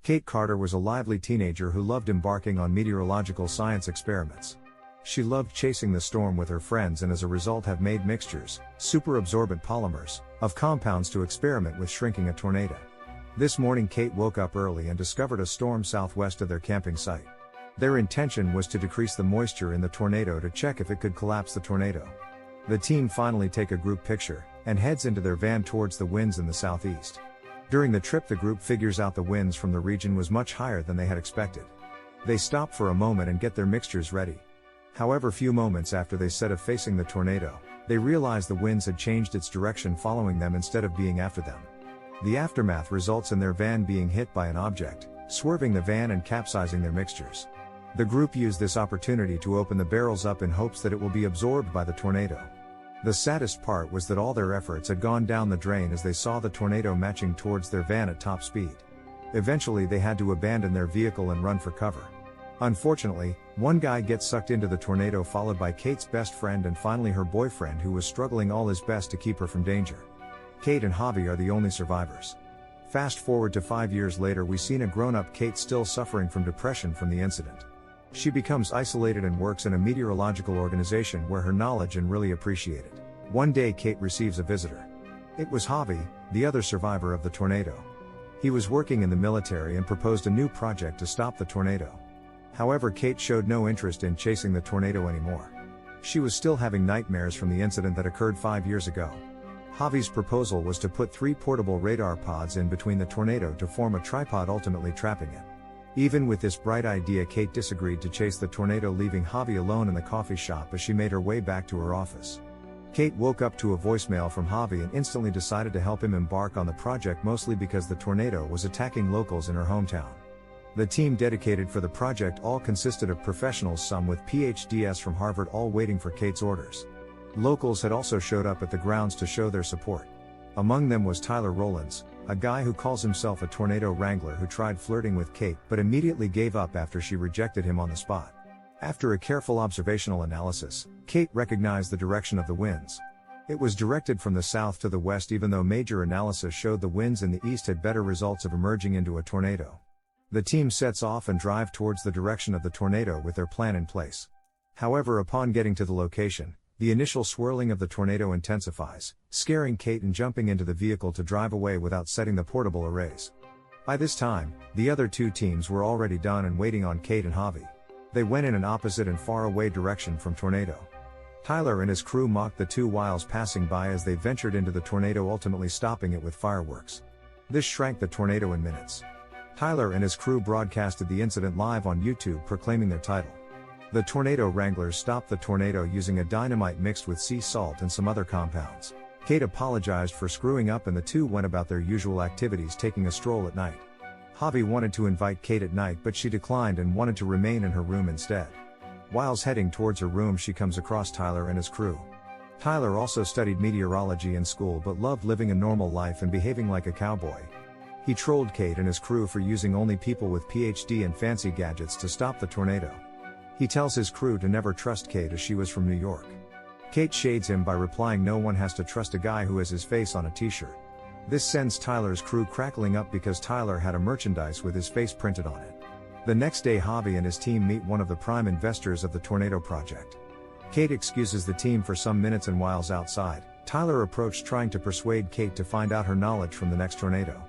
Kate Carter was a lively teenager who loved embarking on meteorological science experiments. She loved chasing the storm with her friends and as a result have made mixtures, superabsorbent polymers, of compounds to experiment with shrinking a tornado. This morning Kate woke up early and discovered a storm southwest of their camping site. Their intention was to decrease the moisture in the tornado to check if it could collapse the tornado. The team finally take a group picture, and heads into their van towards the winds in the southeast. During the trip the group figures out the winds from the region was much higher than they had expected. They stop for a moment and get their mixtures ready. However, few moments after they set of facing the tornado, they realize the winds had changed its direction following them instead of being after them. The aftermath results in their van being hit by an object, swerving the van and capsizing their mixtures. The group used this opportunity to open the barrels up in hopes that it will be absorbed by the tornado. The saddest part was that all their efforts had gone down the drain as they saw the tornado marching towards their van at top speed. Eventually they had to abandon their vehicle and run for cover. Unfortunately, one guy gets sucked into the tornado, followed by Kate's best friend and finally her boyfriend, who was struggling all his best to keep her from danger. Kate and Javi are the only survivors. Fast forward to 5 years later, we seen a grown-up Kate still suffering from depression from the incident. She becomes isolated and works in a meteorological organization where her knowledge is really appreciated. One day Kate receives a visitor. It was Javi, the other survivor of the tornado. He was working in the military and proposed a new project to stop the tornado. However, Kate showed no interest in chasing the tornado anymore. She was still having nightmares from the incident that occurred 5 years ago. Javi's proposal was to put 3 portable radar pods in between the tornado to form a tripod, ultimately trapping it. Even with this bright idea, Kate disagreed to chase the tornado, leaving Javi alone in the coffee shop as she made her way back to her office. Kate woke up to a voicemail from Javi and instantly decided to help him embark on the project, mostly because the tornado was attacking locals in her hometown. The team dedicated for the project all consisted of professionals, some with PhDs from Harvard, all waiting for Kate's orders. Locals had also showed up at the grounds to show their support. Among them was Tyler Rowlands, a guy who calls himself a tornado wrangler, who tried flirting with Kate but immediately gave up after she rejected him on the spot. After a careful observational analysis, Kate recognized the direction of the winds. It was directed from the south to the west, even though major analysis showed the winds in the east had better results of emerging into a tornado. The team sets off and drive towards the direction of the tornado with their plan in place. However, upon getting to the location, the initial swirling of the tornado intensifies, scaring Kate and jumping into the vehicle to drive away without setting the portable arrays. By this time, the other 2 teams were already done and waiting on Kate and Javi. They went in an opposite and far away direction from tornado. Tyler and his crew mocked the 2 whiles passing by as they ventured into the tornado, ultimately stopping it with fireworks. This shrank the tornado in minutes. Tyler and his crew broadcasted the incident live on YouTube, proclaiming their title. The tornado wranglers stopped the tornado using a dynamite mixed with sea salt and some other compounds. Kate apologized for screwing up and the 2 went about their usual activities, taking a stroll at night. Javi wanted to invite Kate at night, but she declined and wanted to remain in her room instead. Whilst heading towards her room, she comes across Tyler and his crew. Tyler also studied meteorology in school but loved living a normal life and behaving like a cowboy. He trolled Kate and his crew for using only people with PhD and fancy gadgets to stop the tornado. He tells his crew to never trust Kate as she was from New York. Kate shades him by replying, "No one has to trust a guy who has his face on a t-shirt." This sends Tyler's crew crackling up because Tyler had a merchandise with his face printed on it. The next day Javi and his team meet one of the prime investors of the tornado project. Kate excuses the team for some minutes, and whilst outside, Tyler approached trying to persuade Kate to find out her knowledge from the next tornado.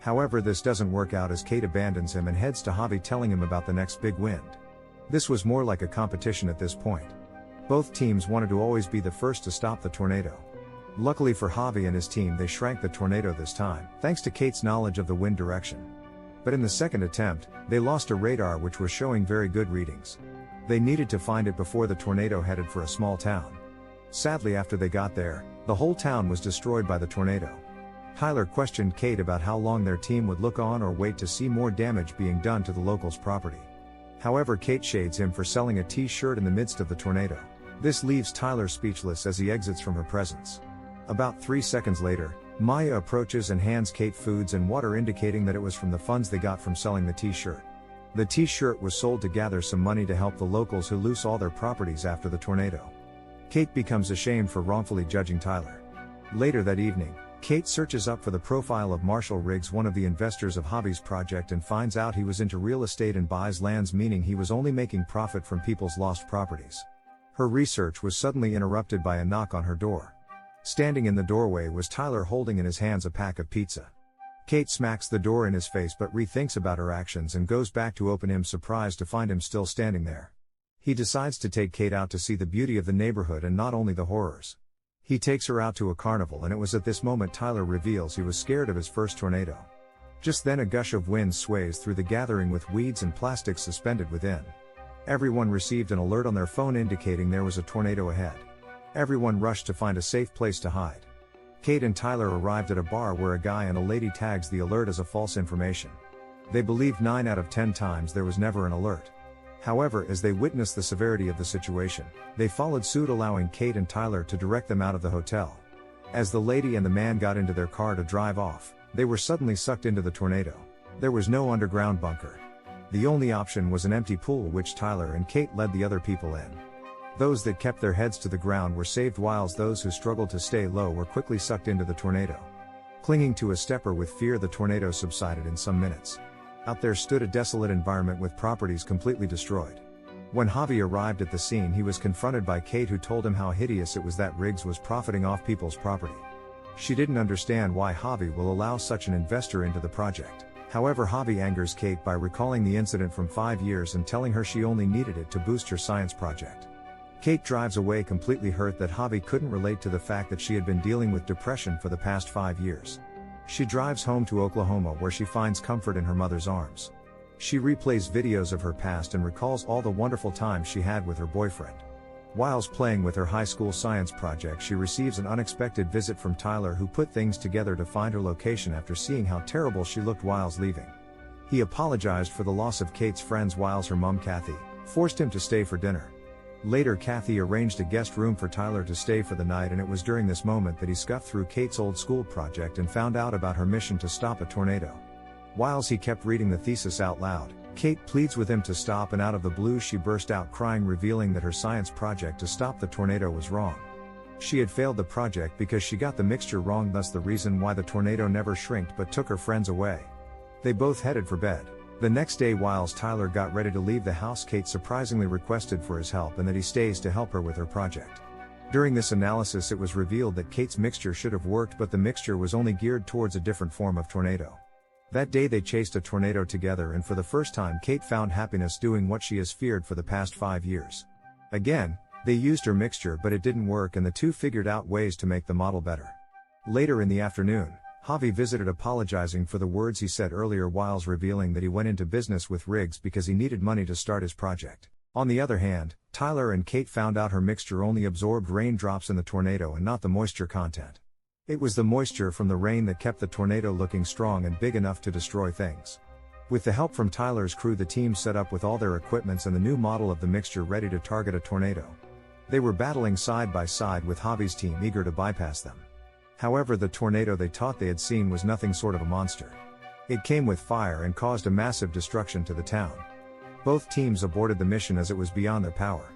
However, this doesn't work out as Kate abandons him and heads to Javi, telling him about the next big wind. This was more like a competition at this point. Both teams wanted to always be the first to stop the tornado. Luckily for Javi and his team, they shrank the tornado this time, thanks to Kate's knowledge of the wind direction. But in the second attempt, they lost a radar which was showing very good readings. They needed to find it before the tornado headed for a small town. Sadly, after they got there, the whole town was destroyed by the tornado. Tyler questioned Kate about how long their team would look on or wait to see more damage being done to the locals' property. However, Kate shades him for selling a t-shirt in the midst of the tornado. This leaves Tyler speechless as he exits from her presence. About 3 seconds later, Maya approaches and hands Kate foods and water, indicating that it was from the funds they got from selling the t-shirt. The t-shirt was sold to gather some money to help the locals who lose all their properties after the tornado. Kate becomes ashamed for wrongfully judging Tyler. Later that evening, Kate searches up for the profile of Marshall Riggs, one of the investors of Javi's project, and finds out he was into real estate and buys lands, meaning he was only making profit from people's lost properties. Her research was suddenly interrupted by a knock on her door. Standing in the doorway was Tyler, holding in his hands a pack of pizza. Kate smacks the door in his face but rethinks about her actions and goes back to open him, surprised to find him still standing there. He decides to take Kate out to see the beauty of the neighborhood and not only the horrors. He takes her out to a carnival, and it was at this moment Tyler reveals he was scared of his first tornado. Just then a gush of wind sways through the gathering with weeds and plastic suspended within. Everyone received an alert on their phone indicating there was a tornado ahead. Everyone rushed to find a safe place to hide. Kate and Tyler arrived at a bar where a guy and a lady tags the alert as a false information. They believed 9 out of 10 times there was never an alert. However, as they witnessed the severity of the situation, they followed suit, allowing Kate and Tyler to direct them out of the hotel. As the lady and the man got into their car to drive off, they were suddenly sucked into the tornado. There was no underground bunker. The only option was an empty pool, which Tyler and Kate led the other people in. Those that kept their heads to the ground were saved, whilst those who struggled to stay low were quickly sucked into the tornado. Clinging to a stepper with fear, the tornado subsided in some minutes. Out there stood a desolate environment with properties completely destroyed. When Javi arrived at the scene, he was confronted by Kate, who told him how hideous it was that Riggs was profiting off people's property. She didn't understand why Javi will allow such an investor into the project. However, Javi angers Kate by recalling the incident from 5 years and telling her she only needed it to boost her science project. Kate drives away completely hurt that Javi couldn't relate to the fact that she had been dealing with depression for the past 5 years. She drives home to Oklahoma, where she finds comfort in her mother's arms. She replays videos of her past and recalls all the wonderful times she had with her boyfriend. Whilst playing with her high school science project, she receives an unexpected visit from Tyler, who put things together to find her location after seeing how terrible she looked whilst leaving. He apologized for the loss of Kate's friends, whilst her mom, Kathy, forced him to stay for dinner. Later, Kathy arranged a guest room for Tyler to stay for the night, and it was during this moment that he scuffed through Kate's old school project and found out about her mission to stop a tornado. Whilst he kept reading the thesis out loud, Kate pleads with him to stop, and out of the blue she burst out crying, revealing that her science project to stop the tornado was wrong. She had failed the project because she got the mixture wrong, thus the reason why the tornado never shrinked but took her friends away. They both headed for bed. The next day, whilst Tyler got ready to leave the house, Kate surprisingly requested for his help and that he stays to help her with her project. During this analysis, it was revealed that Kate's mixture should have worked, but the mixture was only geared towards a different form of tornado. That day they chased a tornado together, and for the first time Kate found happiness doing what she has feared for the past 5 years. Again, they used her mixture, but it didn't work, and the two figured out ways to make the model better. Later in the afternoon, Javi visited, apologizing for the words he said earlier, whilst revealing that he went into business with Riggs because he needed money to start his project. On the other hand, Tyler and Kate found out her mixture only absorbed raindrops in the tornado and not the moisture content. It was the moisture from the rain that kept the tornado looking strong and big enough to destroy things. With the help from Tyler's crew, the team set up with all their equipments and the new model of the mixture ready to target a tornado. They were battling side by side with Javi's team, eager to bypass them. However, the tornado they thought they had seen was nothing short of a monster. It came with fire and caused a massive destruction to the town. Both teams aborted the mission as it was beyond their power.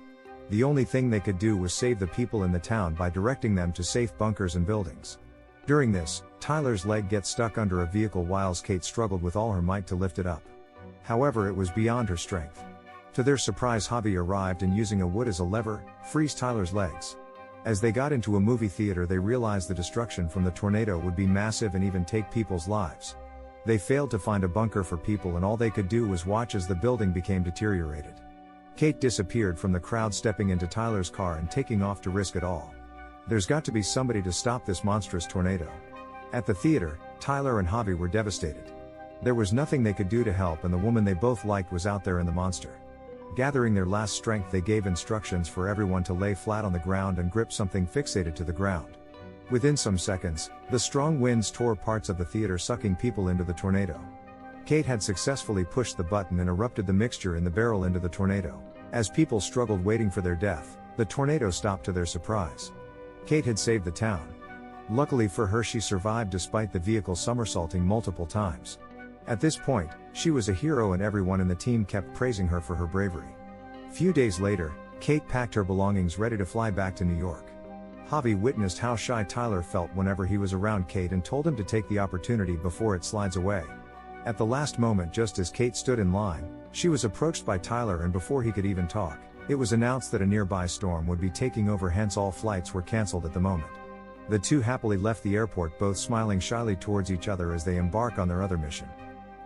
The only thing they could do was save the people in the town by directing them to safe bunkers and buildings. During this, Tyler's leg gets stuck under a vehicle whilst Kate struggled with all her might to lift it up. However, it was beyond her strength. To their surprise, Javi arrived and, using a wood as a lever, frees Tyler's legs. As they got into a movie theater, they realized the destruction from the tornado would be massive and even take people's lives. They failed to find a bunker for people, and all they could do was watch as the building became deteriorated. Kate disappeared from the crowd, stepping into Tyler's car and taking off to risk it all. There's got to be somebody to stop this monstrous tornado. At the theater, Tyler and Javi were devastated. There was nothing they could do to help, and the woman they both liked was out there in the monster. Gathering their last strength, they gave instructions for everyone to lay flat on the ground and grip something fixated to the ground. Within some seconds, the strong winds tore parts of the theater, sucking people into the tornado. Kate had successfully pushed the button and erupted the mixture in the barrel into the tornado. As people struggled waiting for their death, the tornado stopped to their surprise. Kate had saved the town. Luckily for her, she survived despite the vehicle somersaulting multiple times. At this point, she was a hero, and everyone in the team kept praising her for her bravery. Few days later, Kate packed her belongings ready to fly back to New York. Javi witnessed how shy Tyler felt whenever he was around Kate and told him to take the opportunity before it slides away. At the last moment, just as Kate stood in line, she was approached by Tyler, and before he could even talk, it was announced that a nearby storm would be taking over, hence all flights were cancelled at the moment. The two happily left the airport, both smiling shyly towards each other as they embark on their other mission.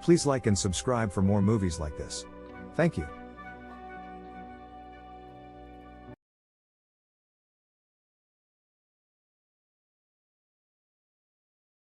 Please like and subscribe for more movies like this. Thank you.